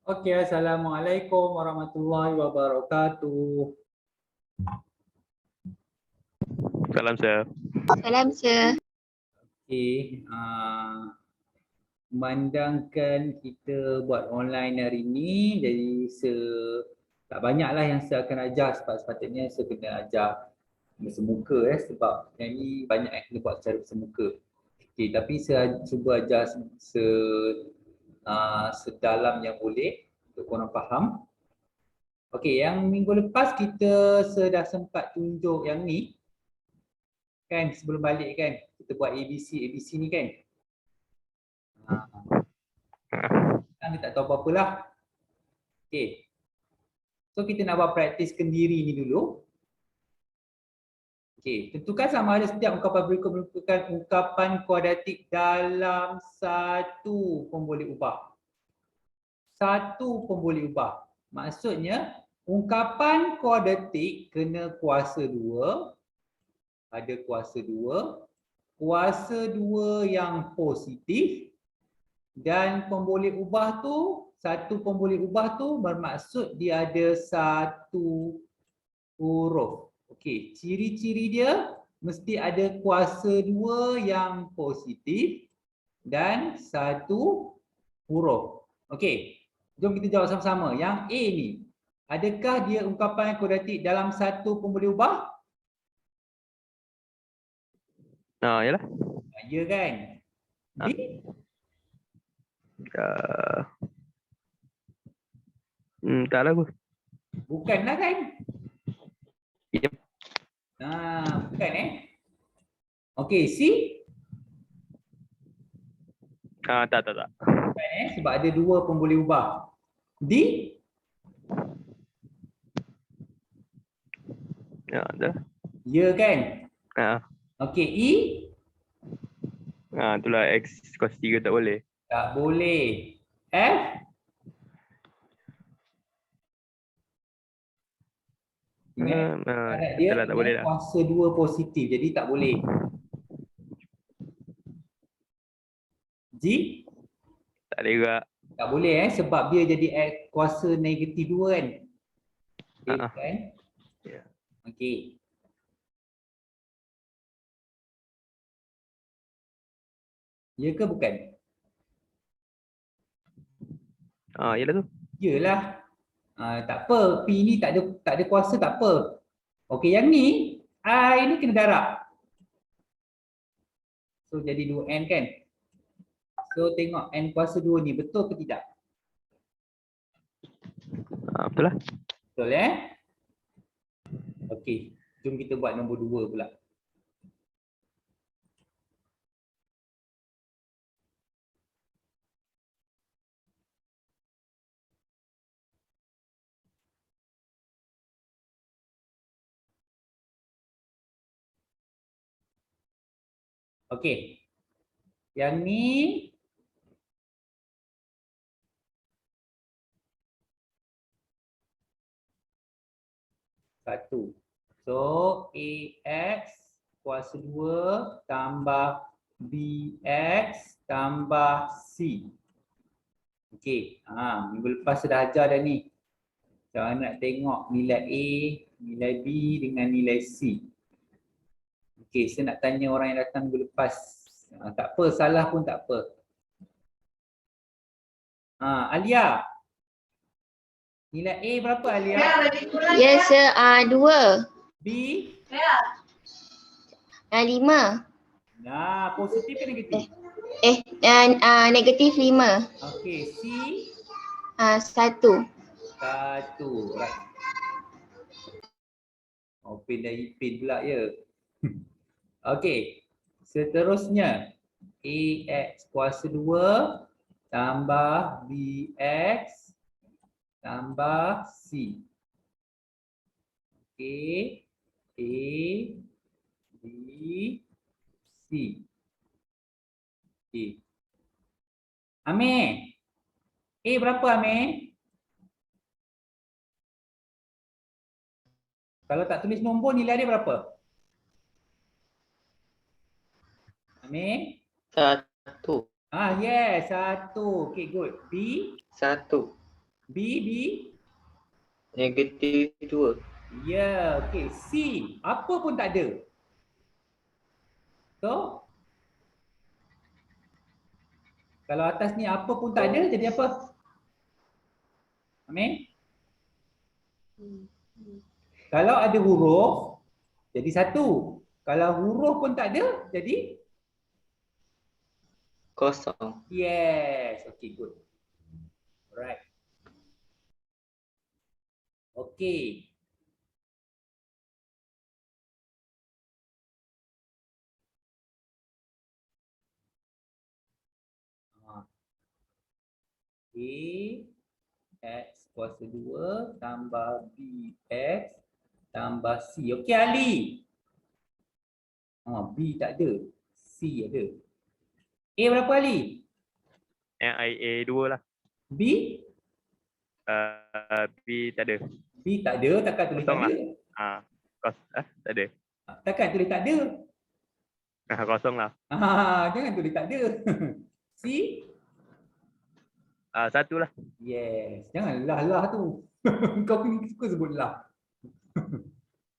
Okey, Assalamualaikum warahmatullahi wabarakatuh. Salam sir. Salam sir. Okey, memandangkan kita buat online hari ni, jadi tak banyaklah yang saya akan ajar sebab sepatutnya saya kena ajar bersemuka sebab yang ni banyak yang kena buat secara bersemuka. Okey, tapi saya cuba ajar sedalam yang boleh untuk korang faham. Okey, yang minggu lepas kita sudah sempat tunjuk yang ni kan, sebelum balik kan kita buat ABC ni kan. Sekarang dia tak tahu apa-apa lah. Okay. So kita nak buat praktis kendiri ni dulu. Okay. Tentukan sama ada setiap ungkapan berikut merupakan ungkapan kuadratik dalam satu pun boleh ubah. Satu pun boleh ubah. Maksudnya ungkapan kuadratik kena kuasa 2. Ada kuasa 2. Kuasa 2 yang positif. Dan pemboleh ubah tu, satu pemboleh ubah tu bermaksud dia ada satu huruf. Okey, ciri-ciri dia mesti ada kuasa 2 yang positif dan satu huruf. Okey, jom kita jawab sama-sama. Yang A ni, adakah dia ungkapan kuadratik dalam satu pemboleh ubah? Yalah. Ya kan? B? Tak lah aku. Bukanlah kan? Yep. Bukan Okey, C? Tak. Bukan sebab ada 2 pemboleh ubah. D? Dah. Ya kan? Okey, E? Itulah X kuasa 3 tak boleh. Tak boleh. F? Dia tak boleh lah. kuasa 2 positif, jadi tak boleh. G? Tak boleh juga. Tak boleh sebab dia jadi kuasa negatif 2 kan? Kan? Ya. Okey. Ya ke bukan? Yalah tu. Yalah. Tak apa, P ni tak ada kuasa tak apa. Okey, yang ni I ni kena darab. So jadi 2N kan? So tengok N kuasa 2 ni betul ke tidak? Betul lah. Betul Okey, jom kita buat nombor 2 pula. Okey. Yang ni satu. So AX kuasa 2 tambah BX tambah C. Okey, minggu lepas sudah ajar dah ni. Macam mana nak tengok nilai A, nilai B dengan nilai C. Okey, saya nak tanya orang yang datang minggu lepas. Tak apa, salah pun tak apa. Alia. Nilai A berapa Alia? Ya sir, 2. B? 5. Positif ke negatif? Negatif 5. Okey, C? 1. Right. Pin dan Ipin pula ya. Okey, seterusnya AX kuasa 2 tambah BX tambah C. Okey, A, B, C. Okey. Amir, A berapa Amir? Kalau tak tulis nombor, nilai dia berapa? Amir? 1. Yes, 1. Okay, good. B? 1. B, B. Negatif 2. Ya, okey. C, apa pun tak ada. So, kalau atas ni apa pun tak ada, jadi apa? Amin? Kalau ada huruf, jadi 1. Kalau huruf pun tak ada, jadi Kosong. yes. Okay, good. Alright. Okay. A X kuasa 2 tambah B X tambah C. Okay, Ali. B tak ada. C ada. A berapa, Ali? MIA 2 lah. B? B tak ada. B tak ada, takkan tulis tak Kosong ada. Tak ada. Takkan tulis tak ada. Kosong lah. Jangan tulis tak ada. C? 1 lah. Yes. Janganlah lah tu. Kau ni suka sebut lah.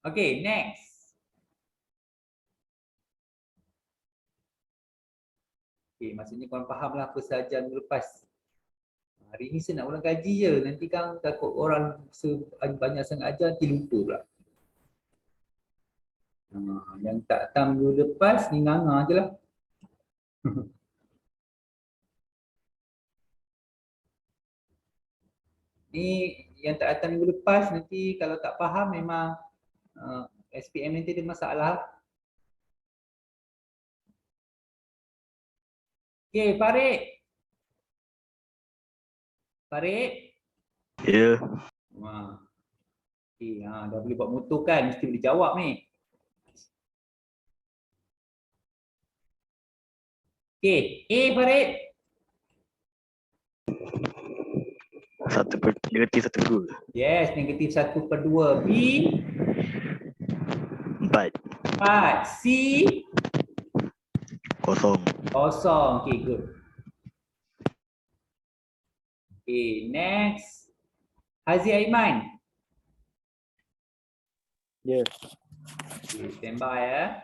Okay, next. Okay, maksudnya korang faham lah apa sahaja minggu lepas. Hari ni saya nak ulang kaji je. Nanti kan takut orang banyak sangat ajar, nanti lupa pula. Yang tak tam minggu lepas ni nganga je lah. Ni yang tak datang minggu lepas, nanti kalau tak faham memang SPM nanti ada masalah. Okay, Farid. Farid. Ya. Okay, dah boleh buat motor kan, mesti boleh jawab ni. Okay, A Farid. 1/2. Yes, negatif 1/2. B. 4. 4. C. Kosong. Kosong. Okay, good. Okay, next. Haziq Aiman. Ya. Okay, stand by ya.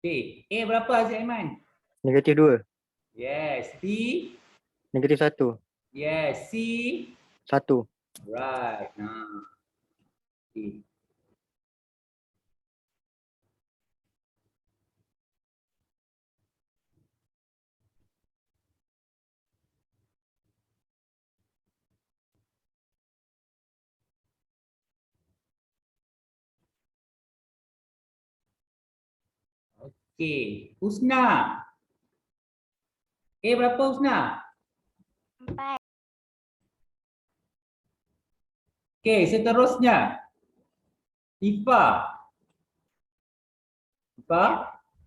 Okay, A berapa Haziq Aiman? Negatif 2. Yes. B. Negatif 1. Yes. C. 1. Right. Okay. Okay. Husna. A berapa Husna? 4. Okay, seterusnya. Ifa. Ifa?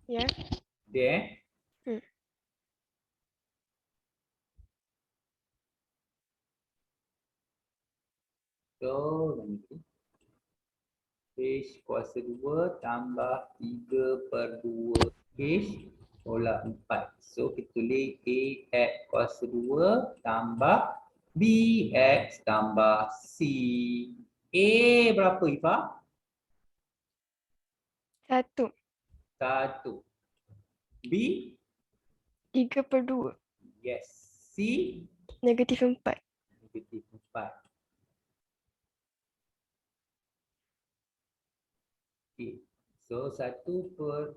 Ya. Okay. So, H kuasa 2 tambah 3/2 H tolak 4. So, kita tulis A X kuasa 2 tambah B X tambah C. A berapa Ifa? 1. 1. B? 3/2. Yes. C? Negatif 4. Negatif 4. Okay. So 1/3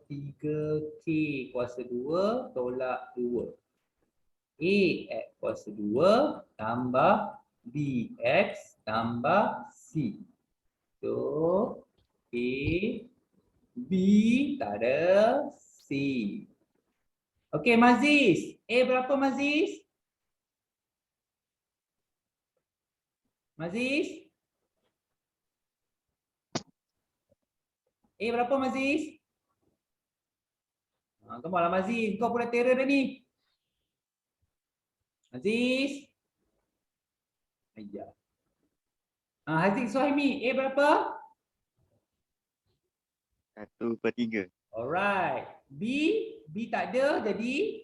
K kuasa 2 tolak 2. A X kuasa 2 tambah B X tambah C. So A, B tak ada, C. Okay Maziz. A berapa Maziz? Maziz? A berapa Maziz? Come on lah Maziz, kau pula terror dah ni. Aziz. Ayah. Haziq Suhaimi, A berapa? 1/3. Alright. B tak ada jadi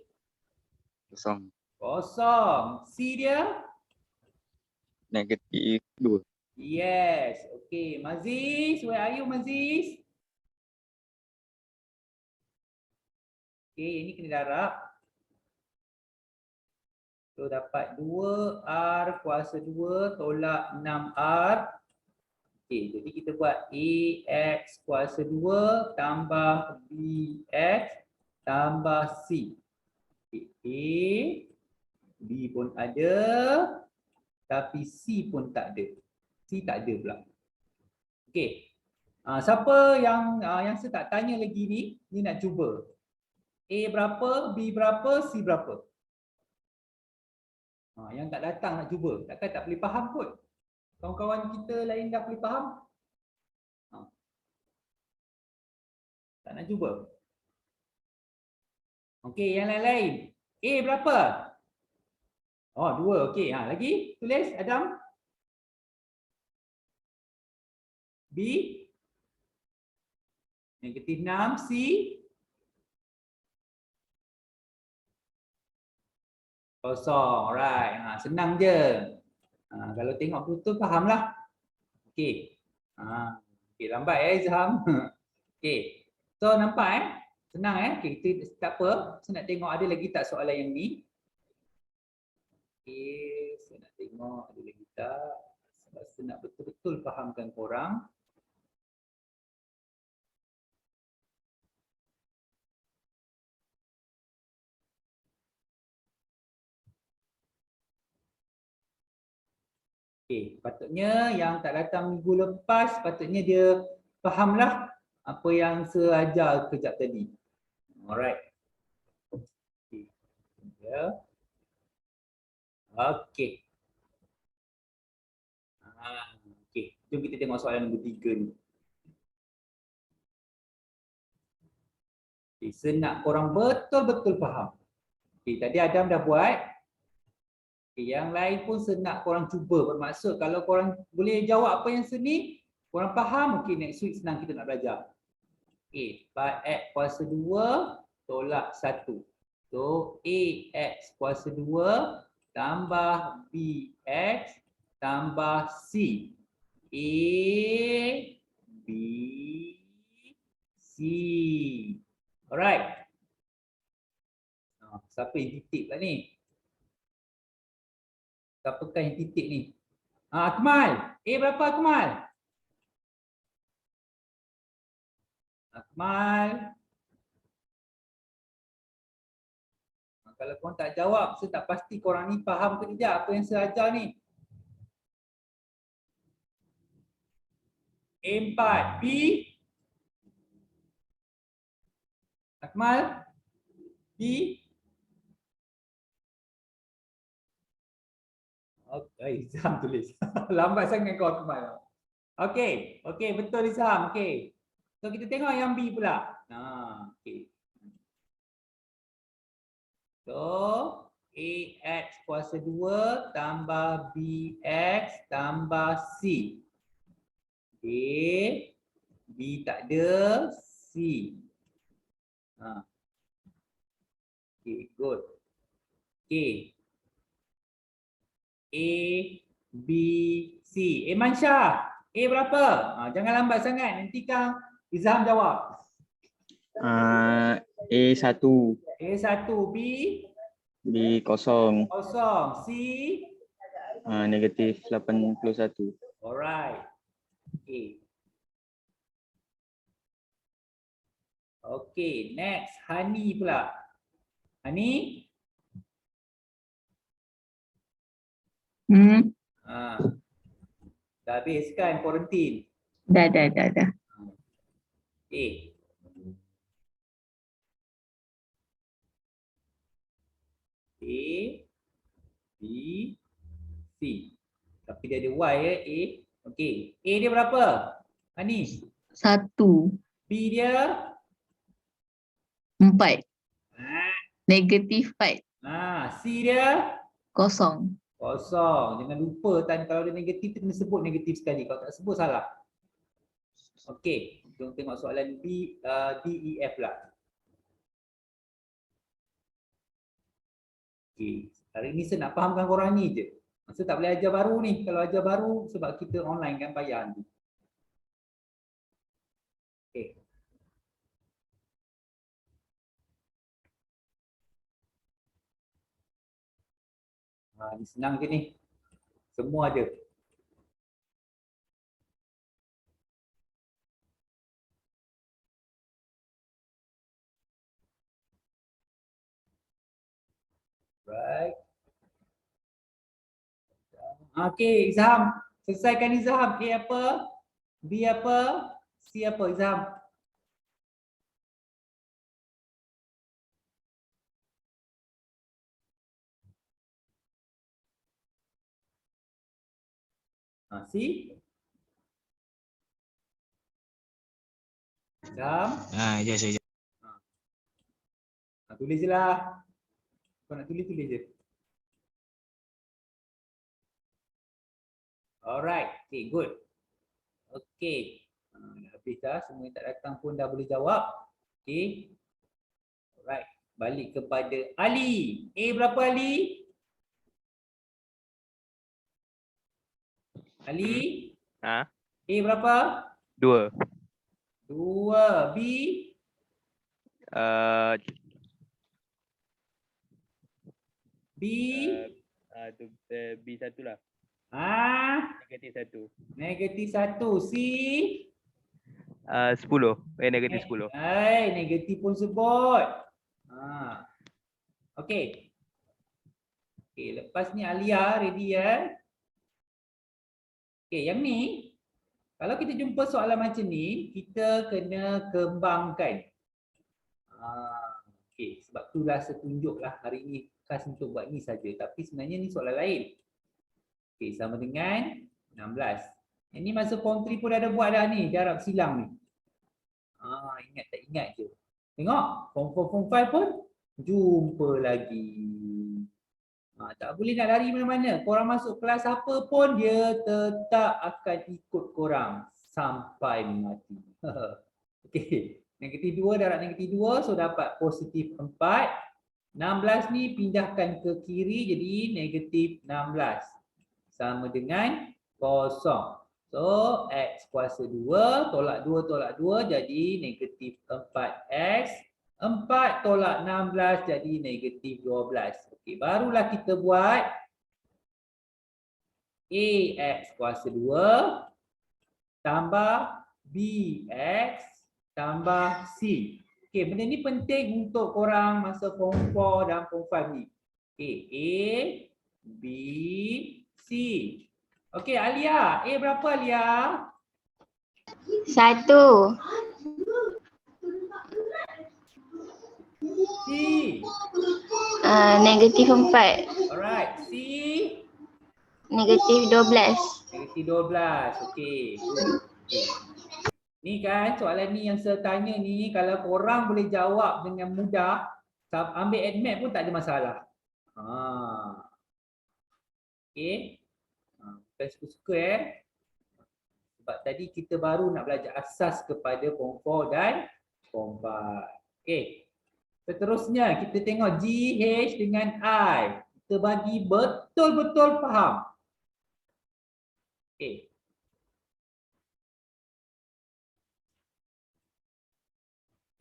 Kosong. kosong. C dia? -2. Yes. Okay. Maziz, where are you Maziz? Okay, ini kena darab. So dapat 2R kuasa 2 tolak 6R. Okay, jadi kita buat AX kuasa 2 tambah BX tambah C. Okay, A, B pun ada, tapi C pun tak ada. C tak ada pula. Okay, siapa yang saya tak tanya lagi ni nak cuba. A berapa, B berapa, C berapa? Yang tak datang nak cuba, takkan tak boleh faham kot. Kawan-kawan kita lain dah boleh faham? Tak nak cuba? Okey, yang lain-lain. A berapa? Oh, 2. Okey, lagi tulis Adam. B -6. C kosong. Alright. Senang je. Kalau tengok betul fahamlah. Okey. Okey, lambat Izham. Okey. So nampak senang Okey, kita tak apa. Saya nak tengok ada lagi tak soalan yang ni. Okey, saya nak tengok ada lagi tak. Sebab saya nak betul-betul fahamkan korang. Okey, patutnya yang tak datang minggu lepas patutnya dia fahamlah apa yang saya ajar kejap tadi. Alright. Okey. Ya. Okey. Okey, jom kita tengok soalan nombor 3 ni. Okay, saya nak korang betul-betul faham. Okey, tadi Adam dah buat. Okay, yang lain pun saya nak korang cuba. Bermaksud kalau korang boleh jawab apa yang seni, korang faham, okey next week senang kita nak belajar. Okey, bar X kuasa 2 tolak 1. So AX kuasa 2 tambah BX tambah C. A, B, C. Alright. Siapa yang titik pula ni? Siapakah yang titik ni? Akmal. A berapa Akmal? Akmal. Kalau korang tak jawab, saya tak pasti korang ni faham ke tidak apa yang saya ajar ni. A4. B. Akmal. B. Okay, Izham tulis. Lambat sangat kau Akmal. Okey, okey betul Izham. Okey. So kita tengok yang B pula. Okey. So AX kuasa 2 tambah BX tambah C. Okay. B tak ada, C. Okay, good. Okay. A, B, C. Mansyah, A berapa? Jangan lambat sangat, nanti Kang Izham jawab. A1. A1, B? B kosong. Kosong. C? -81. Alright. Okay. Okay, next. Hani pula. Hani? Dah habis kan kuarantin? Dah. Okay. A, B, C. Tapi dia ada Y A. Okay. A dia berapa? Hani? 1. B dia? 4. -4. C dia? Kosong. Kosong. Jangan lupa kalau ada negatif tu kena sebut negatif sekali. Kalau tak sebut salah. Okey, jom tengok soalan B, D, E, F lah. Okey, hari ni saya nak fahamkan korang ni je. Masa tak boleh ajar baru ni. Kalau ajar baru sebab kita online kan payah nanti. Okey. Ni senang je ni. Semua ada. Right. Okey, Izham. Selesaikan Izham. A apa? B apa? C apa Izham? C? Izham? Ya saya. Tulis je lah. Kau nak tulis je. Alright, okay, good. Okay, dah habis dah. Semua yang tak datang pun dah boleh jawab. Okay. Alright, balik kepada Ali. A berapa Ali? Ali? Ha? A berapa? 2. 2. B? B? B1 lah. Negatif 1. Negatif 1. C? 10. Negatif 10. Negatif pun sebut. Okey. Okey, lepas ni Alia ready ya. Okey, yang ni kalau kita jumpa soalan macam ni, kita kena kembangkan. Okey, sebab itulah saya tunjuklah hari ni khas untuk buat ni saja, tapi sebenarnya ni soalan lain. Okey, sama dengan 16. Ini masa form 3 pun ada buat dah ni, darab silang ni. Ingat tak ingat je. Tengok, form 4, form 5 pun jumpa lagi. Tak boleh nak lari mana-mana. Korang masuk kelas apa pun, dia tetap akan ikut korang sampai mati. Okey, negatif 2 darab negatif 2, so dapat positif 4. 16 ni pindahkan ke kiri jadi negatif 16. Sama dengan kosong. So, X kuasa 2, tolak 2 jadi negatif 4X. 4 tolak 16 jadi negatif 12. Okey, barulah kita buat AX kuasa 2 tambah BX tambah C. Okey, benda ni penting untuk korang masa form 4 dan form 5 ni. Okey, A, B, C. Okey, Alia. A berapa Alia? 1. C. Negatif 4. Alright, C. Negatif 12. Negatif 12. Okey. Okay. Ni kan soalan ni yang saya tanya ni, kalau korang boleh jawab dengan mudah, ambil admit pun tak ada masalah. Okey. Bukan suka-suka sebab tadi kita baru nak belajar asas kepada form 4 dan form 5. Okey. Seterusnya kita tengok G, H dengan I. Kita bagi betul-betul faham. Okey.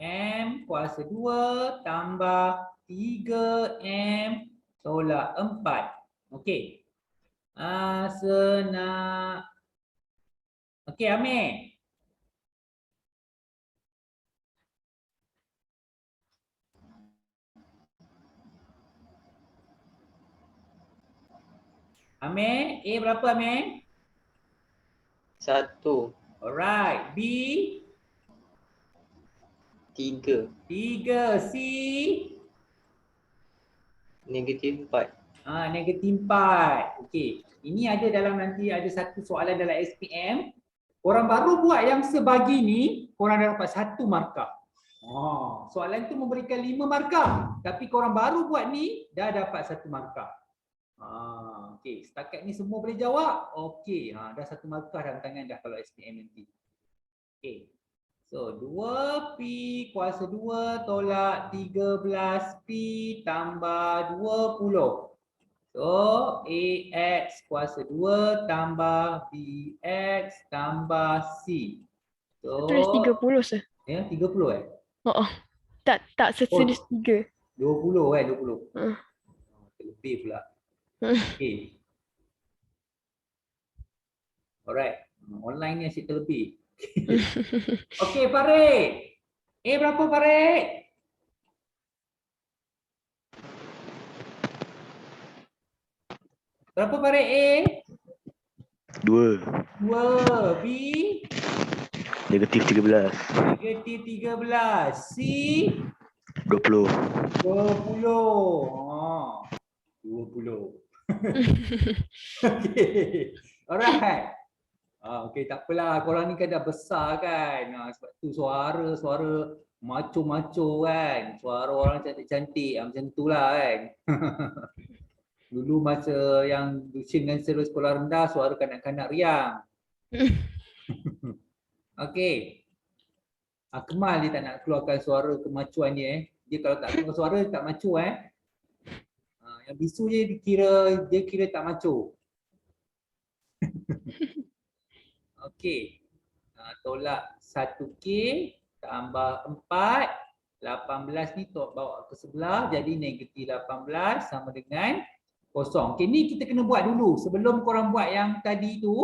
M kuasa 2 tambah 3M tolak 4. Okey. Senang. Okey, Amir. Amir, A berapa Amir? 1. Alright. B? 3. 3. C? Negatif 4. Negatif 4. Okey. Ini ada dalam nanti ada satu soalan dalam SPM. Korang baru buat yang sebagi ni, korang dah dapat 1 markah. Soalan tu memberikan 5 markah. Tapi korang baru buat ni, dah dapat 1 markah. Okey. Okey, setakat ni semua boleh jawab? Okey, dah satu markah dalam tangan dah kalau SPM nanti. Okey. So, 2P kuasa 2 tolak 13P tambah 20. So, AX kuasa 2 tambah BX tambah C. So, Tulis 30 sah. ya, 30 Oh, tak setulis 3. 20 kan, 20. Hmm. Lebih pula. Hmm. Okey. Alright. Online ni asyik terlebih. Okey, Farid. Berapa Farid? Berapa Farid Dua. 2. B? Negatif 13. Negatif 13. C? 20. 20. 20. Okey. Alright. Okey, tak apalah. Korang ni kan dah besar kan. Sebab tu suara macho-macho kan. Suara orang cantik-cantik. Macam tu lah kan. Dulu masa yang Lucien dengan Sero sekolah rendah, suara kanak-kanak riang. Okey. Kemal dia tak nak keluarkan suara kemacuan dia. Dia kalau tak keluar suara, dia tak macho Yang bisu je dia kira tak macho. Okey. Tolak 1K tambah 4. 18 ni bawa ke sebelah jadi negatif 18 sama dengan kosong. Okey, ni kita kena buat dulu. Sebelum korang buat yang tadi tu,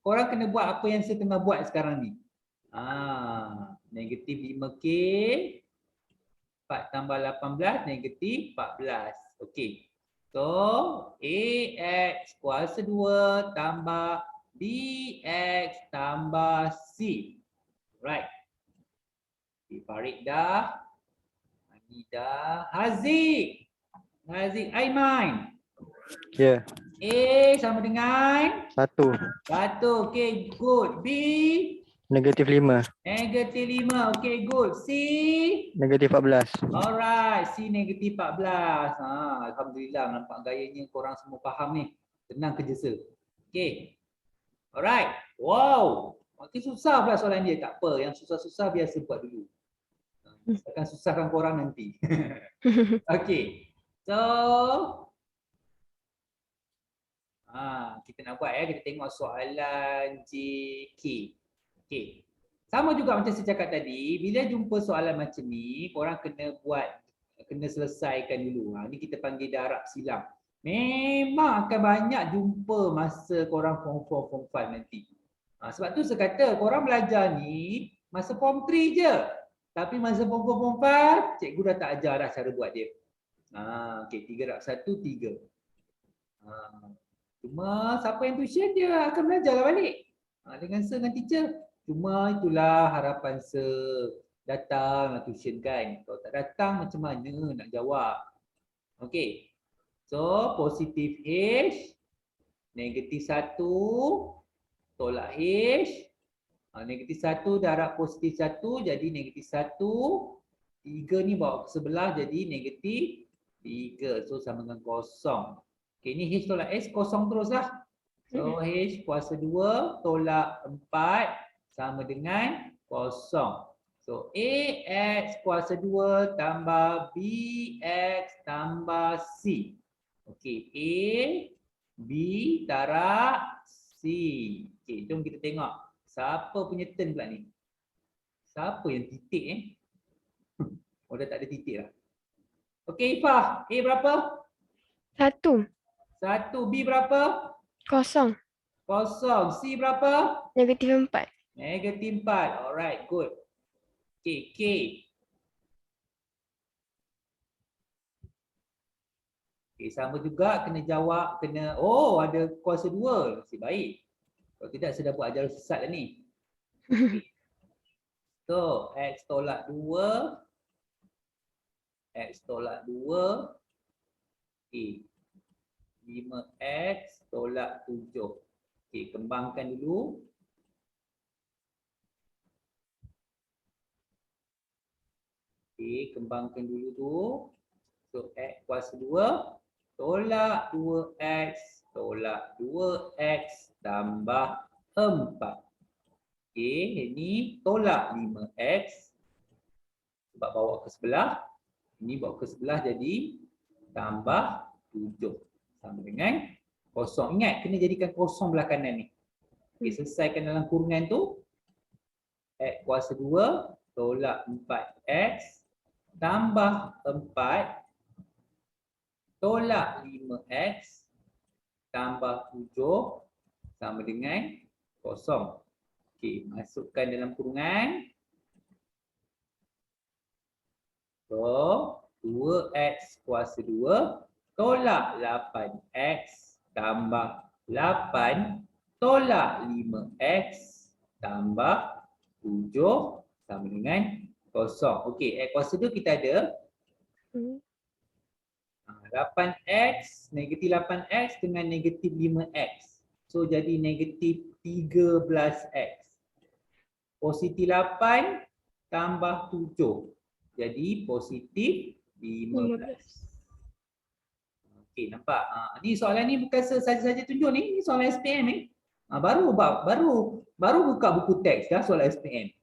korang kena buat apa yang saya tengah buat sekarang ni. Negatif 5K 4 tambah 18 negatif 14. Okey. So, AX kuasa 2 tambah BX tambah C. Right. Farid dah. Ani dah. Haziq. Aiman. Ya. A sama dengan 1. 1. Okey, good. B Negatif 5. negatif 5. Okey, good. C Negatif 14. alright, C negatif 14. Alhamdulillah nampak gayanya korang semua faham ni. Tenang kerja sir. Okey. Alright. Wow. Makin susah pula soalan dia. Tak apa. Yang susah-susah biasa buat dulu. Akan susahkan korang nanti. Okey. So, kita nak buat kita tengok soalan JK. Okey. Sama juga macam saya cakap tadi, bila jumpa soalan macam ni, korang kena selesaikan dulu. Ni kita panggil darab silam. Memang akan banyak jumpa masa korang form 4, form 5 nanti. Sebab tu saya kata korang belajar ni masa form 3 je. Tapi masa form 4, form 5, cikgu dah tak ajar dah cara buat dia. Okey, 3 darab 1, 3. Cuma siapa yang tuition dia akan belajarlah balik. Dengan sir dengan teacher. Cuma itulah harapan sir. Datanglah tuition kan. Kalau tak datang macam mana nak jawab. Okey. So positif H. Negatif 1. Tolak H. Negatif 1 darab positif 1 jadi negatif 1. 3 ni bawa ke sebelah jadi negatif 3. So sama dengan kosong. Okey, ni H tolak S kosong terus lah. So H kuasa 2 tolak 4 sama dengan kosong. So AX kuasa 2 tambah BX tambah C. Okey, A, B darab C. Okey, jom kita tengok. Siapa punya turn pula ni? Siapa yang titik Oh, dah tak ada titik lah. Okey, Ifah. A berapa? 1. 1. B berapa? 0. 0. C berapa? Negatif 4. Negatif 4. Alright, good. Okay, K. Okay, sama juga kena jawab, ada kuasa 2. Nasib baik. Kalau tidak, saya dah buat ajaran sesat dah ni. Okay. So, X tolak 2. X tolak 2. Okay. 5X tolak 7. Okay, kembangkan dulu. Okay, kembangkan dulu tu. So, X kuasa 2 tolak 2X tolak 2x tambah 4. Okey, ini tolak 5x sebab bawa ke sebelah. Ini bawa ke sebelah jadi tambah 7 sama dengan kosong. Ingat kena jadikan kosong belah kanan ni. Okey, selesaikan dalam kurungan tu. X kuasa 2 tolak 4x tambah 4 tolak 5x tambah 7 sama dengan kosong. Okey, masukkan dalam kurungan. So, 2x kuasa 2 tolak 8x tambah 8 tolak 5x tambah 7 sama dengan kosong. Okey, x kuasa 2 kita ada 8x, negatif 8x dengan negatif 5x. So, jadi negatif 13x. Positif 8 tambah 7. Jadi positif 15. Okey, nampak? Ni soalan ni bukan saja-saja tunjuk ni. Ni soalan SPM ni. Baru buka buku teks dah soalan SPM.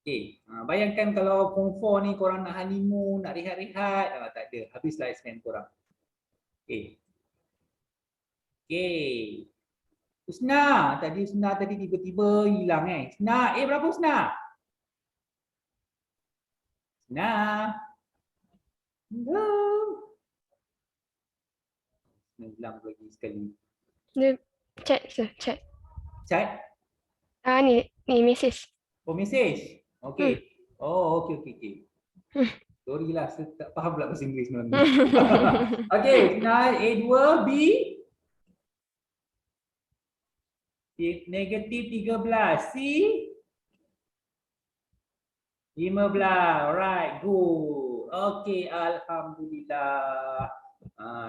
Okey, bayangkan kalau form 4 ni korang nak honeymoon, nak rehat-rehat, tak ada. Habislah SPM korang. Okey. Okey. Husna, tadi tiba-tiba hilang Husna, berapa Husna? Husna. Husna hilang lagi sekali. Dia chat sir, chat. Chat? Ni message. Oh, message. Okey. Oh, okey. Sorry lah, saya tak faham pula bahasa Inggeris malam ni. Okey, Husna A2, B negatif 13, C 15. Alright, good. Okey, alhamdulillah.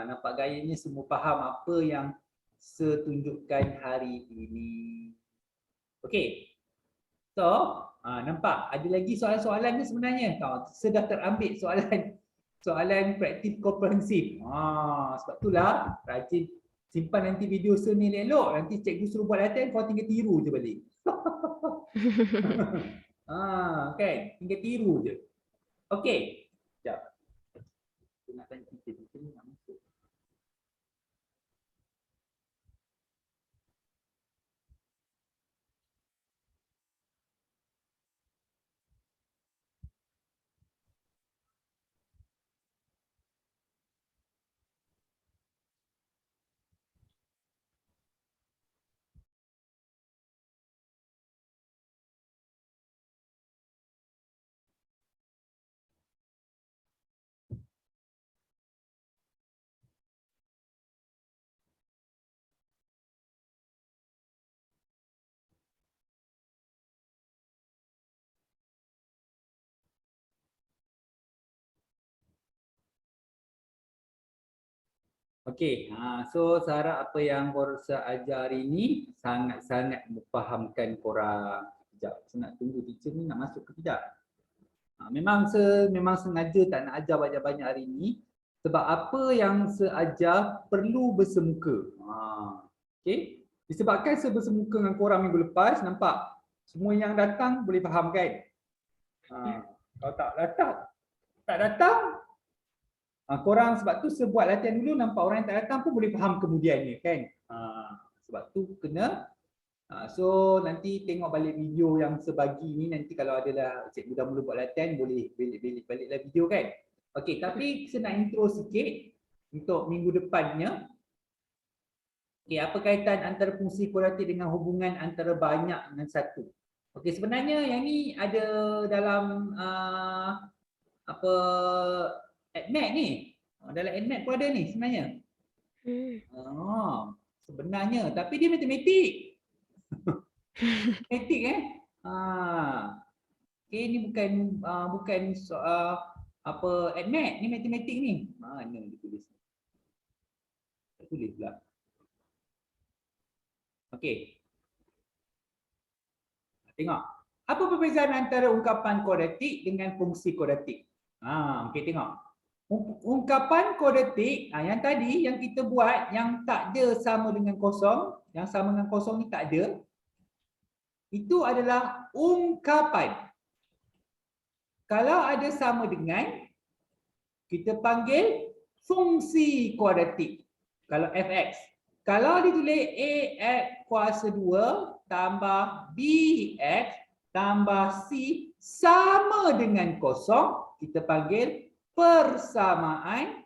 Nampak gayanya semua faham apa yang saya tunjukkan hari ini. Okey. So, nampak ada lagi soalan-soalan ni sebenarnya. Saya dah terambil soalan praktik komprehensif. Sebab itulah rajin simpan nanti video saya ni elok. Nanti cikgu suruh buat latihan, kau tinggal tiru je balik. Kan? Tinggal tiru je. Okey. Sekejap. Saya nak tanya kita ni nak masuk. Okey, so saya harap apa yang korang ajar hari ni sangat-sangat memfahamkan korang. Sekejap, saya nak tunggu teacher ni nak masuk ke tidak. Memang sengaja tak nak ajar banyak-banyak hari ni sebab apa yang saya ajar perlu bersemuka. Okey, disebabkan saya bersemuka dengan korang minggu lepas, nampak semua yang datang boleh faham kan? Kalau tak datang, korang sebab tu saya buat latihan dulu, nampak orang yang tak datang pun boleh faham kemudiannya kan. Sebab tu kena so nanti tengok balik video yang sebagi ni, nanti kalau adalah cikgu dah mula buat latihan boleh baliklah video kan. Okey, tapi saya nak intro sikit untuk minggu depannya. Okey, apa kaitan antara fungsi kuadratik dengan hubungan antara banyak dengan satu? Okey, sebenarnya yang ni ada dalam AdMath ni. Dalam AdMath pun ada ni sebenarnya. Sebenarnya, tapi dia matematik. Matematik Okey, ni bukan soal AdMath, ni matematik ni. Mana dia tulis? Tak tulis pula. Okey. Tengok. Apa perbezaan antara ungkapan kuadratik dengan fungsi kuadratik? Okey, tengok. Ungkapan kuadratik yang tadi yang kita buat yang tak ada sama dengan kosong, yang sama dengan kosong ni tak ada. Itu adalah ungkapan. Kalau ada sama dengan, kita panggil fungsi kuadratik. Kalau fx. Kalau ditulis ax kuasa 2 tambah bx tambah c sama dengan kosong, kita panggil persamaan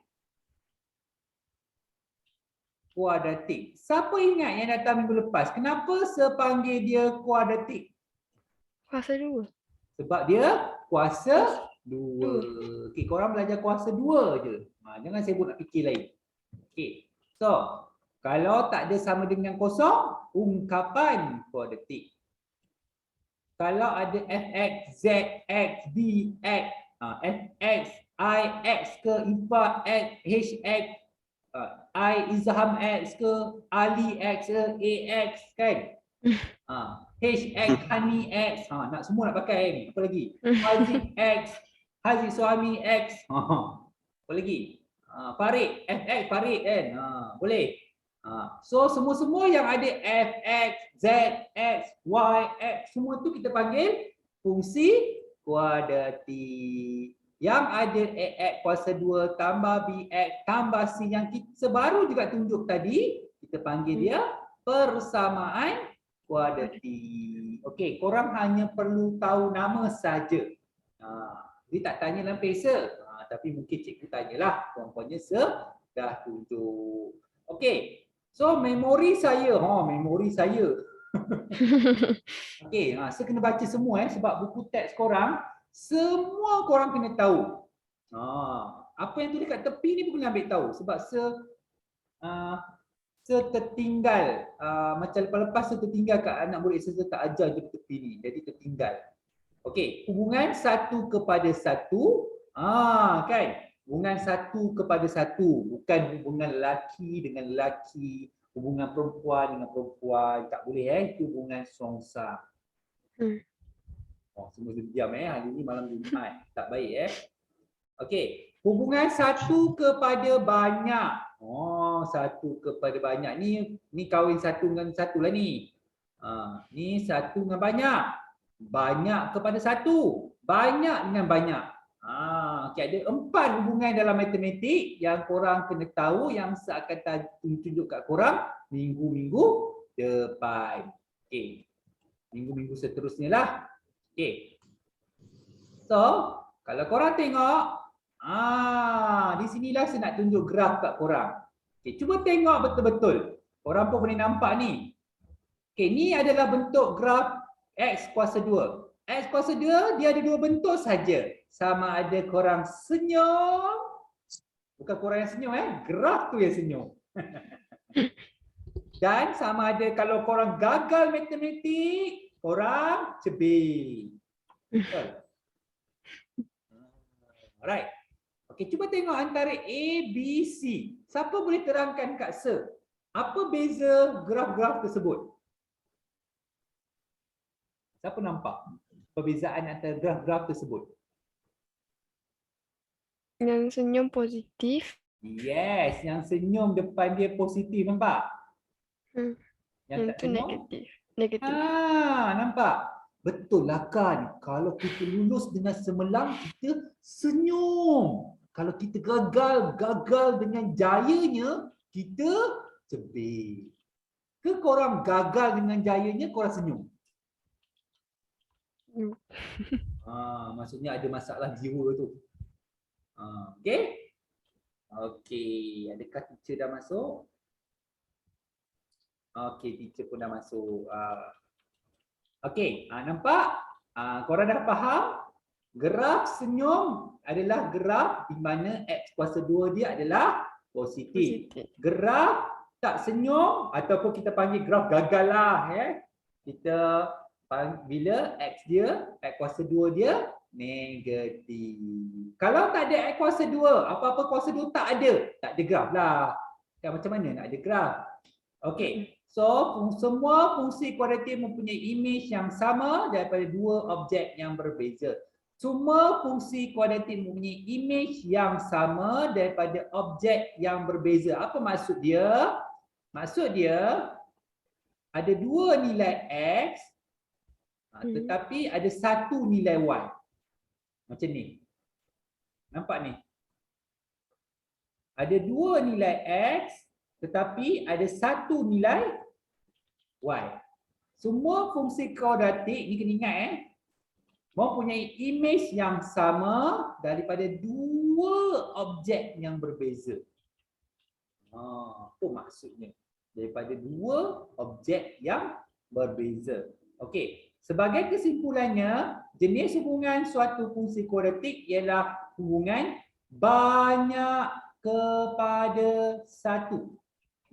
kuadratik. Siapa ingat yang datang minggu lepas? Kenapa saya panggil dia kuadratik? Kuasa 2. Sebab dia kuasa 2. Okey, korang belajar kuasa 2 je. Jangan sibuk nak fikir lain. Okey. So, kalau tak ada sama dengan kosong, ungkapan kuadratik. Kalau ada fx, zx, dx, fx, ix ke, ifah x, hx, I izham x ke, ali x ke, ax kan? Hx, hani x, nak semua nak pakai ni. Apa lagi? Haziq x, Haziq suami x. Apa lagi? Farid, fx, Farid kan? Boleh. So semua-semua yang ada fx, zx, yx, semua tu kita panggil fungsi kuadratik. Yang ada ax kuasa 2 tambah bx tambah c yang kita baru juga tunjuk tadi, kita panggil dia persamaan kuadratik. Okey, korang hanya perlu tahu nama saja. Dia tak tanya dalam pesa. Tapi mungkin cikgu tanyalah, puan-puannya dah tunjuk. Okey. So memori saya, memori saya. Okey, saya kena baca semua sebab buku teks korang semua korang kena tahu. Apa yang tulis kat tepi ni pun kena ambil tahu sebab tertinggal macam lepas-lepas saya tertinggal kat anak murid saya tak ajar je tepi ni. Jadi tertinggal. Okey, hubungan satu kepada satu. Kan? Hubungan satu kepada satu, bukan hubungan lelaki dengan lelaki, hubungan perempuan dengan perempuan, tak boleh itu hubungan songsa. Semua diam hari ni malam Jumaat, tak baik Okey, hubungan satu kepada banyak. Satu kepada banyak ni kahwin satu dengan satu lah ni. Ni satu dengan banyak. Banyak kepada satu, banyak dengan banyak. Okay, ada 4 hubungan dalam matematik yang korang kena tahu, yang saya akan tunjuk kat korang minggu-minggu depan. Okay. Minggu-minggu seterusnya lah. Okay. So, kalau korang tengok, di sinilah saya nak tunjuk graf kat korang. Okay, cuba tengok betul-betul. Korang pun boleh nampak ni. Okay, ni adalah bentuk graf X kuasa 2. X kuasa 2 dia ada 2 bentuk saja. Sama ada korang senyum, bukan korang yang senyum graf tu yang senyum. Dan sama ada kalau korang gagal matematik, korang cebik. Alright. Okey, cuba tengok antara A, B, C. Siapa boleh terangkan kat Sir? Apa beza graf-graf tersebut? Siapa nampak perbezaan antara graf-graf tersebut? Yang senyum positif. Yes, yang senyum depan dia positif, nampak? Yang tak tu senyum? negatif. Negatif. Nampak? Betul lah kan? Kalau kita lulus dengan cemerlang, kita senyum. Kalau kita gagal dengan jayanya, kita cebik. Ke korang gagal dengan jayanya, korang senyum? Maksudnya ada masalah jiwa tu. Okey? Okey, adakah teacher dah masuk? Okey, teacher pun dah masuk. Okey, nampak? Korang dah faham? Graf senyum adalah graf di mana X kuasa 2 dia adalah positif. Graf tak senyum ataupun kita panggil graf gagal lah. Kita bila X dia, X kuasa 2 dia negatif. Kalau tak ada X kuasa 2, apa-apa kuasa 2 tak ada graf lah. Kan macam mana nak ada graf? Okey. So, semua fungsi kuadratik mempunyai imej yang sama daripada 2 objek yang berbeza. Semua fungsi kuadratik mempunyai imej yang sama daripada objek yang berbeza. Apa maksud dia? Maksud dia ada dua nilai X tetapi ada satu nilai Y. Macam ni. Nampak ni? Ada dua nilai X tetapi ada satu nilai Y. Semua fungsi kuadratik ni kena ingat mempunyai imej yang sama daripada dua objek yang berbeza. Apa maksudnya? Daripada dua objek yang berbeza. Okey, sebagai kesimpulannya, jenis hubungan suatu fungsi kuadratik ialah hubungan banyak kepada satu.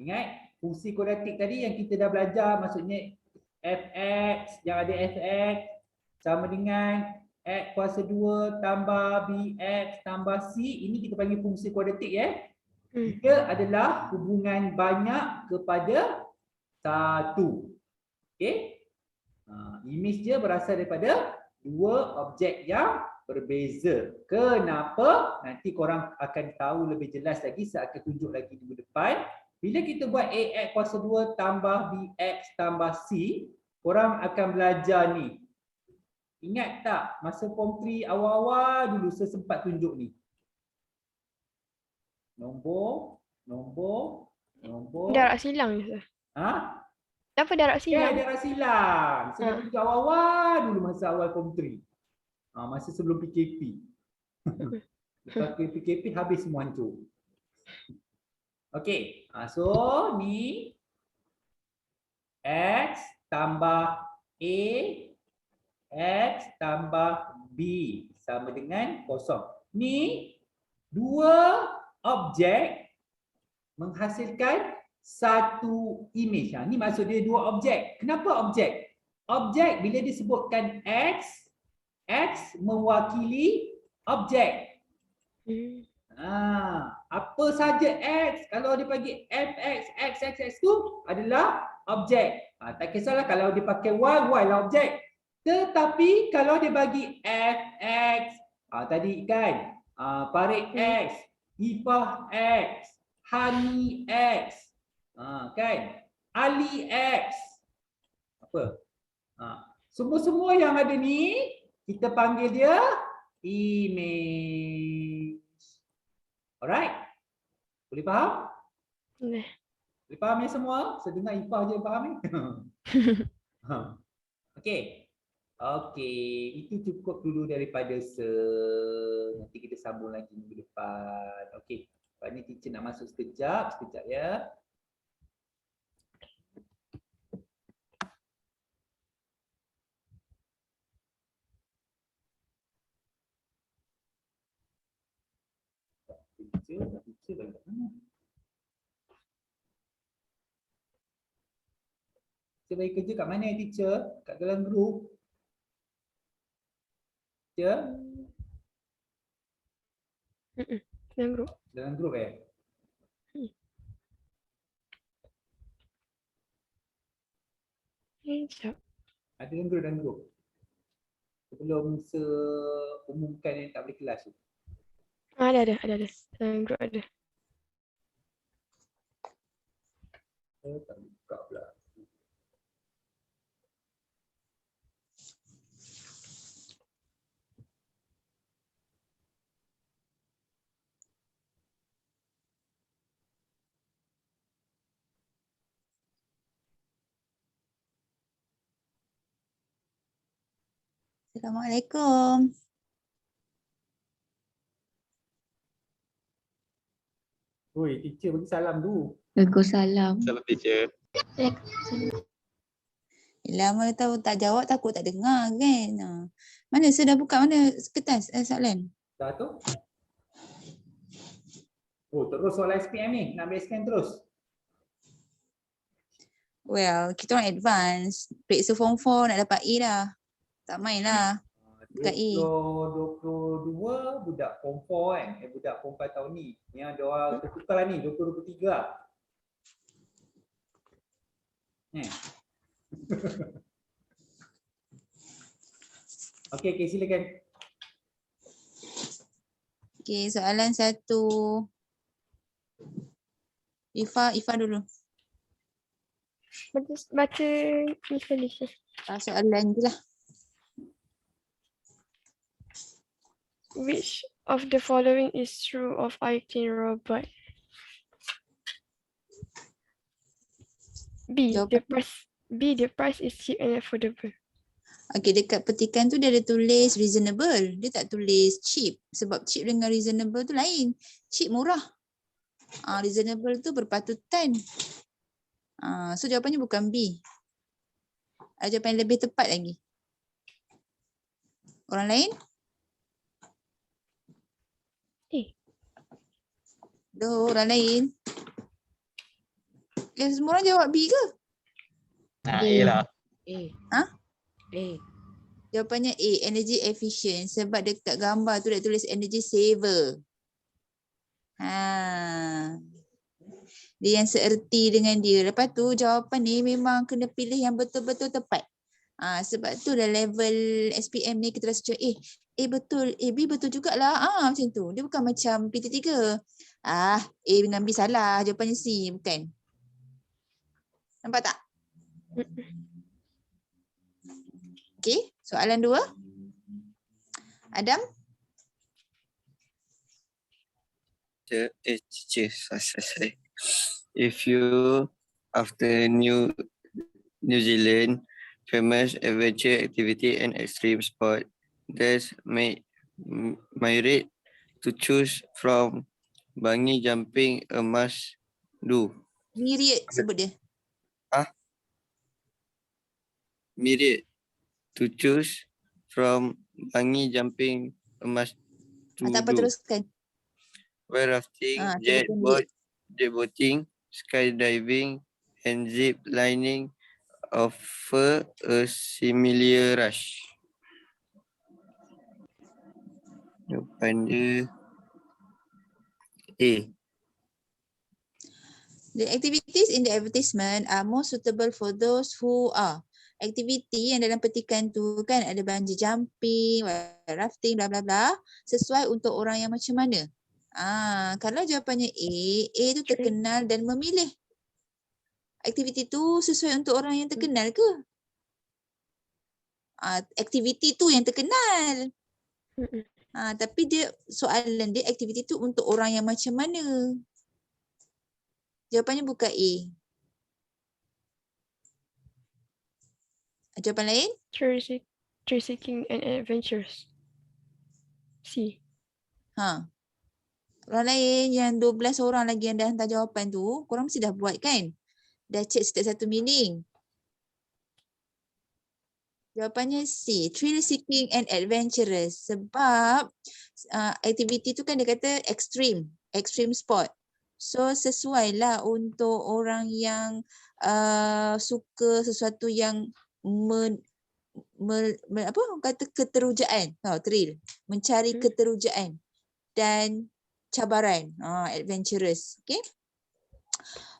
Ingat, fungsi kuadratik tadi yang kita dah belajar, maksudnya fx yang ada fx sama dengan x kuasa 2 tambah bx tambah c. Ini kita panggil fungsi kuadratik Dia adalah hubungan banyak kepada satu. Okey. Imej dia berasal daripada dua objek yang berbeza. Kenapa? Nanti korang akan tahu lebih jelas lagi, saya akan tunjuk lagi minggu depan. Bila kita buat ax kuasa 2 tambah bx tambah c, korang akan belajar ni. Ingat tak masa form 3 awal-awal dulu saya sempat tunjuk ni. Nombor. Darab silang je. Kenapa darab silang? Darab silang. Saya tunjuk awal-awal dulu masa awal form 3. Masa sebelum PKP. Lepas PKP habis semua hancur. Okey. So ni X tambah A X tambah B sama dengan kosong. Ni dua objek menghasilkan satu imej. Ni maksud dia dua objek. Kenapa objek? Objek bila disebutkan X, X mewakili objek. Apa saja X, kalau dia bagi fx, x tu adalah objek. Tak kisahlah kalau dia pakai Y, Y lah objek. Tetapi kalau dia bagi fx, tadi kan, Farid X, Ifah X, Hani X, kan, Ali X, apa? Semua-semua yang ada ni kita panggil dia image. Alright? Boleh faham? Boleh. Boleh faham ya semua? Saya dengar Ifah je faham ni. Okey. Okey, itu cukup dulu daripada nanti kita sambung lagi minggu depan. Okey. Lepas ni teacher nak masuk sekejap ya. Teacher balik kat mana? Teacher bagi kerja kat mana teacher? Kat dalam grup? Teacher? Dalam grup. Dalam grup Sekejap. Ada dalam grup. Sebelum umumkan yang tak boleh kelas tu. Ada. Dalam grup ada. Tak buka pula. Assalamualaikum. Oi, teacher bagi salam tu. Waalaikumsalam. Salam teacher. Lama tahu tak jawab takut tak dengar kan. Mana saya dah buka mana kertas soalan? Dah tu? Oh, terus soalan SPM ni. Nak ambil scan terus. Well, kita orang advance. Periksa form 4 nak dapat A dah. Tak main lah. Bukan A. 22 budak form 4 kan. Budak form 4 tahun ni. Yang dia orang tertukar lah ni. 2023 lah. Okey, silakan. Okey, soalan 1. Ifa dulu. Baca ni sekali. Soalan je lah. Which of the following is true of Aikin robot? Jawapan. The price is cheap and affordable. Okey, dekat petikan tu dia ada tulis reasonable. Dia tak tulis cheap. Sebab cheap dengan reasonable tu lain. Cheap murah. Reasonable tu berpatutan. So jawapannya bukan B. Ada jawapan yang lebih tepat lagi. Orang lain? Orang lain? Semua orang jawab B ke? Yelah. Jawapannya A, energy efficient. Sebab dekat gambar tu dia tulis energy saver. Dia yang seerti dengan dia. Lepas tu jawapan ni memang kena pilih yang betul-betul tepat. Sebab tu dah level SPM ni kita rasa macam A betul, B betul jugalah. Macam tu. Dia bukan macam PT3. A dengan B salah. Jawapannya C, bukan. Nampak tak? Okey, soalan 2. Adam? If you after New Zealand famous adventure activity and extreme sport, there's merit to choose from bungee jumping a must do. Myriad sebut dia. Merit to choose from bungee jumping a must to Tak apa, do. teruskan. Whale rafting, jet boating, skydiving, and zip lining offer a similar rush. Jawapan dia A. The activities in the advertisement are more suitable for those who are. Aktiviti yang dalam petikan tu kan ada bungee jumping, rafting, bla bla bla, sesuai untuk orang yang macam mana? Kalau jawapannya A tu terkenal dan memilih. Aktiviti tu sesuai untuk orang yang terkenal ke? Aktiviti tu yang terkenal. Tapi dia soalan dia aktiviti tu untuk orang yang macam mana? Jawapannya bukan A. Jawapan lain? Thrill seeking and adventures. C. Orang lain yang 12 orang lagi yang dah hantar jawapan tu, korang mesti dah buat kan? Dah check setiap satu meaning. Jawapannya C. Thrill seeking and adventurous. Sebab aktiviti tu kan dia kata extreme sport. So sesuai lah untuk orang yang suka sesuatu yang keterujaan. Thrill. Mencari keterujaan dan cabaran. Adventurous. Okay.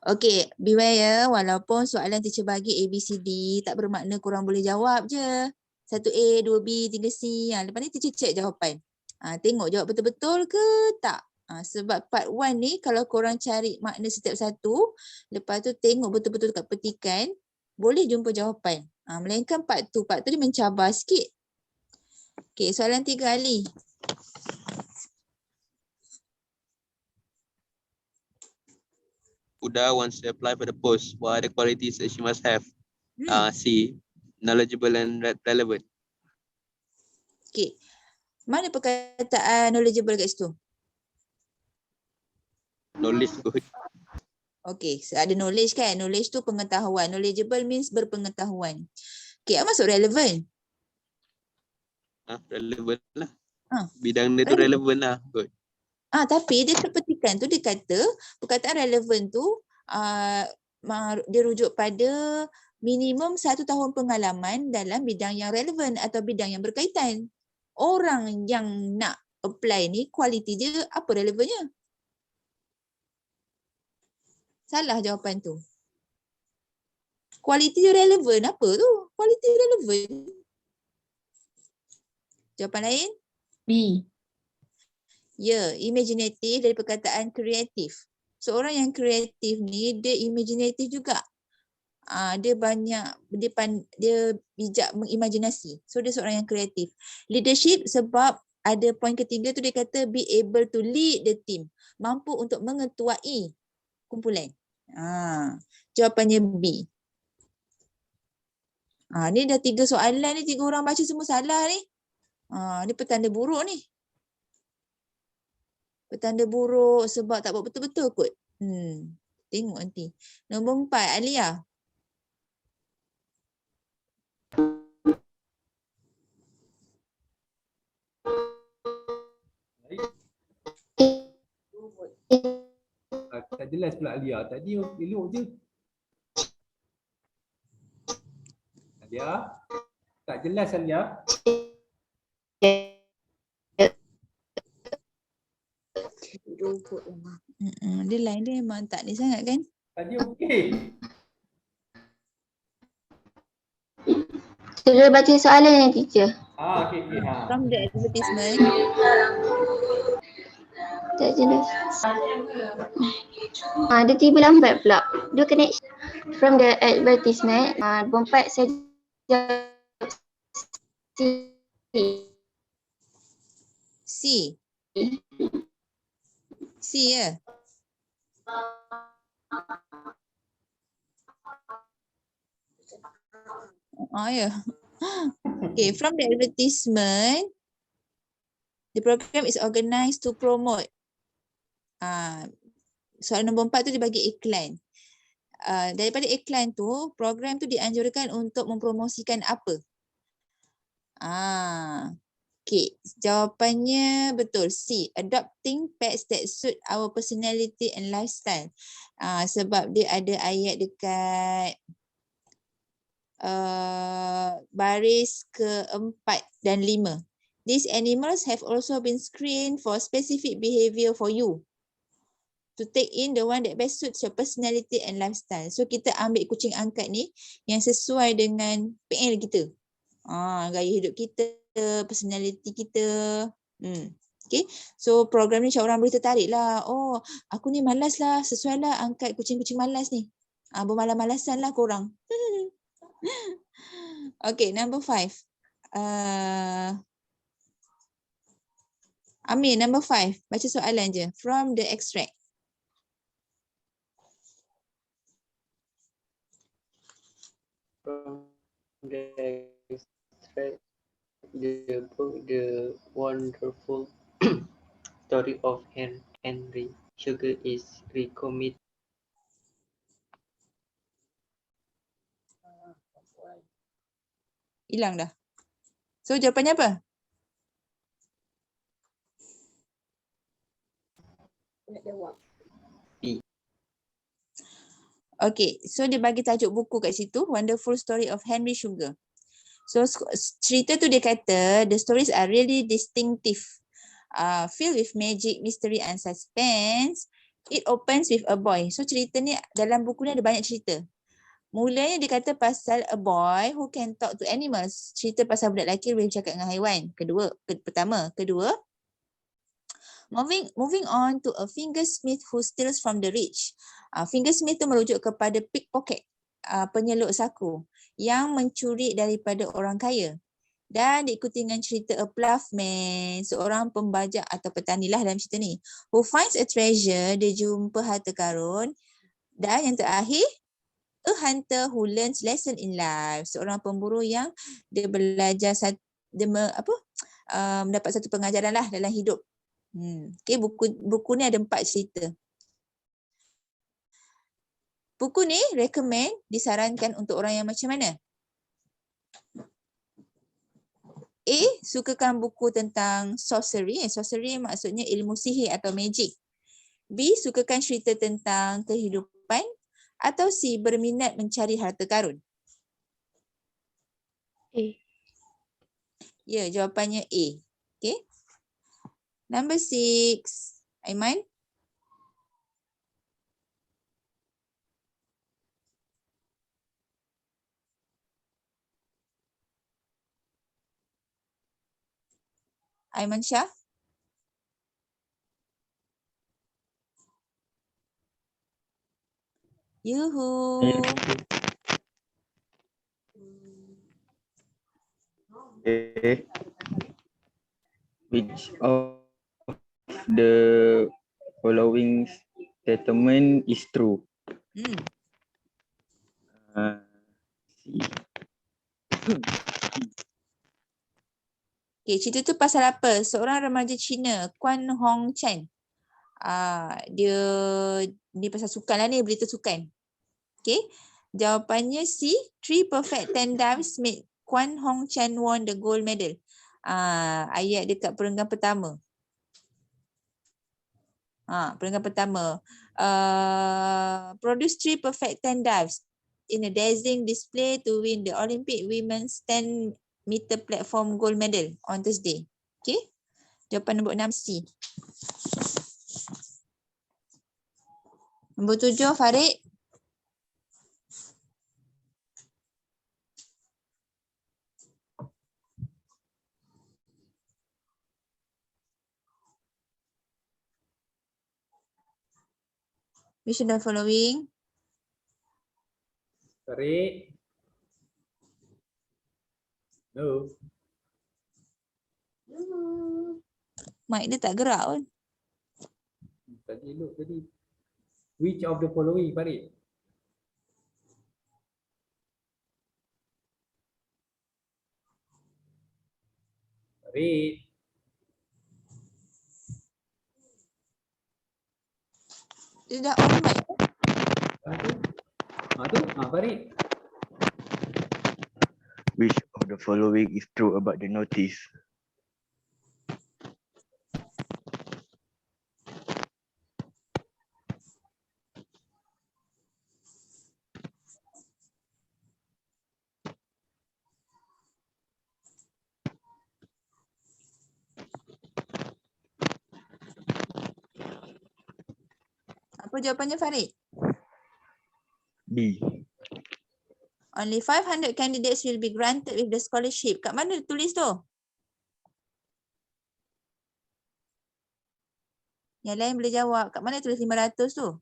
Okay, beware ya. Walaupun soalan teacher bagi A, B, C, D, tak bermakna korang boleh jawab je. 1A, 2B, 3C. Lepas ni teacher check jawapan. Tengok jawab betul-betul ke tak. Sebab part 1 ni kalau korang cari makna setiap satu, lepas tu tengok betul-betul kat petikan, boleh jumpa jawapan. Melainkan part 2 dia mencabar sikit. Okay, soalan 3 Ali. Uda wants to apply for the post. What are the qualities that she must have? C. Knowledgeable and relevant. Okay. Mana perkataan knowledgeable kat situ? Knowledge good. Okay, so ada knowledge kan? Knowledge tu pengetahuan. Knowledgeable means berpengetahuan. Okay, apa maksud relevant? Relevant lah. Bidang dia tu relevant lah. Good. Tapi dia terpetikan tu dia kata perkataan relevant tu dia rujuk pada minimum 1 tahun pengalaman dalam bidang yang relevan atau bidang yang berkaitan. Orang yang nak apply ni kualiti dia apa relevannya? Salah jawapan tu. Kualiti dia relevan apa tu? Kualiti relevan. Jawapan lain? B. Ya, imaginative dari perkataan kreatif. Seorang yang kreatif ni dia imaginative juga. Dia banyak dia bijak mengimajinasi. So dia seorang yang kreatif. Leadership sebab ada poin ketiga tu dia kata be able to lead the team. Mampu untuk mengetuai kumpulan. Jawapannya B. Ni dah 3 soalan ni, 3 orang baca semua salah ni. Ni petanda buruk ni. Petanda buruk sebab tak buat betul-betul kot. Tengok nanti. Nombor 4, Alia. Tak jelas pula Alia. Tadi elok je. Alia? Tak jelas Alia? Dia line dia memang tak ni sangat kan? Tadi okey. Sudah baca soalan yang teacher. Okey. From the advertisement. Tak jelas. Dia tiba lambat pula. Dia connection. From the advertisement, nombor 4 saya jawab C. C ya? Ya. Okay, from the advertisement, the program is organized to promote. Soalan nombor 4 tu dia bagi iklan. Daripada iklan tu, program tu dianjurkan untuk mempromosikan apa? Okay, jawapannya betul. C. Adopting pets that suit our personality and lifestyle. Sebab dia ada ayat dekat baris ke-4 dan 5. These animals have also been screened for specific behavior for you to take in the one that best suits your personality and lifestyle. So kita ambil kucing angkat ni yang sesuai dengan PL kita. Gaya hidup kita, personality kita. Okay. So program ni orang boleh tertarik lah. Oh, aku ni malas lah. Sesuai lah angkat kucing-kucing malas ni. Bermalas-malasan lah korang. Okay, number 5. Amir, number 5. Baca soalan je. From the extract. From the extract, the book, The Wonderful Story of Henry Sugar is recommended. Hilang dah. So jawapannya apa? B. Okay, so dia bagi tajuk buku kat situ, Wonderful Story of Henry Sugar. So cerita tu dia kata, the stories are really distinctive, filled with magic, mystery and suspense. It opens with a boy. So cerita ni, dalam buku ni ada banyak cerita. Mulanya dia kata pasal a boy who can talk to animals. Cerita pasal budak lelaki boleh bercakap dengan haiwan. Pertama. Kedua, moving on to a fingersmith who steals from the rich. Fingersmith tu merujuk kepada pickpocket, penyeluk saku yang mencuri daripada orang kaya. Dan diikuti dengan cerita a ploughman, seorang pembajak atau petani lah dalam cerita ni, who finds a treasure, dia jumpa harta karun. Dan yang terakhir, a hunter who learns lesson in life, seorang pemburu yang dia belajar mendapat satu pengajaran lah dalam hidup. Okay, buku ni ada 4 cerita. Buku ni recommend, disarankan untuk orang yang macam mana? A. Sukakan buku tentang sorcery. Sorcery maksudnya ilmu sihir atau magic. B. Sukakan cerita tentang kehidupan. Atau C. Berminat mencari harta karun. A. Ya, jawapannya A. Okay. Number 6. Aiman. Aiman Shah. Yuhu. Okay. Which of the following statement is true? Hmm. See. Okay, cerita tu pasal apa? Seorang remaja Cina, Quan Hong Chen. Dia pasal sukan lah ni, berita sukan. Okay. Jawapannya C. 3 perfect 10 dives made Quan Hong Chen won the gold medal. Ayat dekat perenggan pertama. Perenggan pertama. Produce 3 perfect 10 dives in a dazzling display to win the Olympic women's 10 meter platform gold medal on Thursday. Okay. Jawapan nombor 6 C. Nombor 7 Farid. Which of the following? Tarik. No. Mic dia tak gerak pun. Tadi elok tadi. Which of the following, Farid? Farid. Dia dah on mic. Farid. Which of the following is true about the notice? Apa jawapannya Farid? B. Only 500 candidates will be granted with the scholarship. Kat mana tulis tu? Yang lain boleh jawab. Kat mana tulis 500 tu?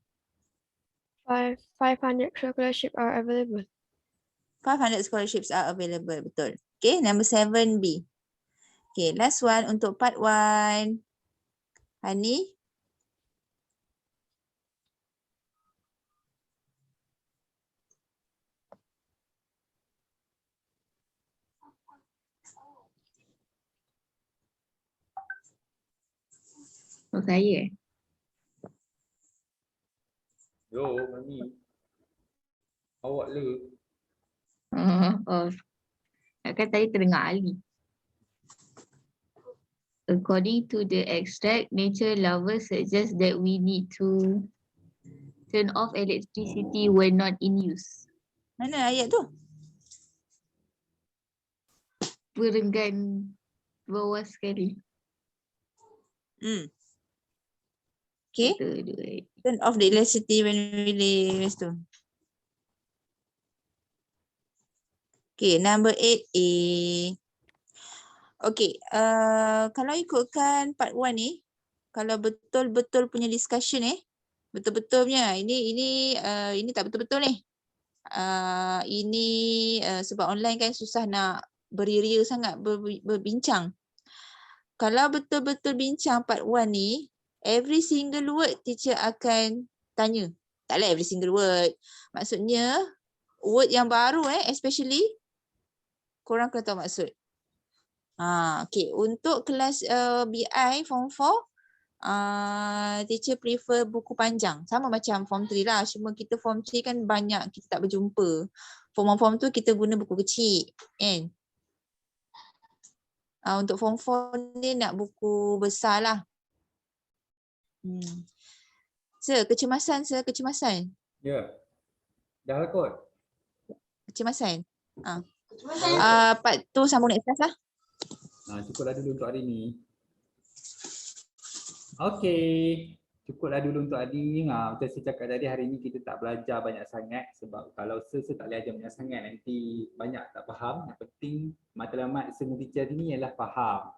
500 scholarship are available. 500 scholarships are available. Betul. Okay, number 7B. Okay, last one untuk part 1. Hani. Oh, saya. Yo, Mami. Awak le. Kan tadi terdengar Ali. According to the extract, nature lovers suggest that we need to turn off electricity when not in use. Mana ayat tu? Perenggan bawah sekali. Okay. Turn off the electricity when we use tu. Okay, number 8A. Okay, kalau ikutkan part 1 ni, kalau betul-betul punya discussion betul-betul punya, ini tak betul-betul ni. Ini sebab online kan susah nak beria sangat berbincang. Kalau betul-betul bincang part 1 ni, every single word teacher akan tanya. Taklah every single word. Maksudnya, word yang baru especially, korang kena tahu maksud. Okay, untuk kelas BI Form 4, teacher prefer buku panjang. Sama macam Form 3 lah. Cuma kita Form 3 kan banyak kita tak berjumpa. Form 1, Form 2 kita guna buku kecil. Kan? Untuk Form 4 ni nak buku besar lah. Kecemasan. Ya. Dah lah kot. Kecemasan. Part tu sambung next class lah. Cukuplah dulu untuk hari ni. Okey. Cukuplah dulu untuk hari ni. Macam saya cakap tadi, hari ni kita tak belajar banyak sangat. Sebab kalau saya tak boleh ajar banyak sangat, nanti banyak tak faham. Yang penting matlamat semua teacher hari ni ialah faham.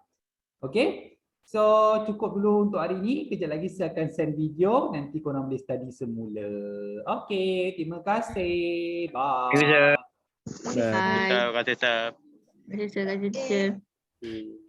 Okey? So cukup dulu untuk hari ini. Kejap lagi saya akan send video. Nanti korang boleh study semula. Okay, terima kasih. Bye. Terima kasih. Bye. Terima kasih, Sir. Terima kasih, teacher. Hmm.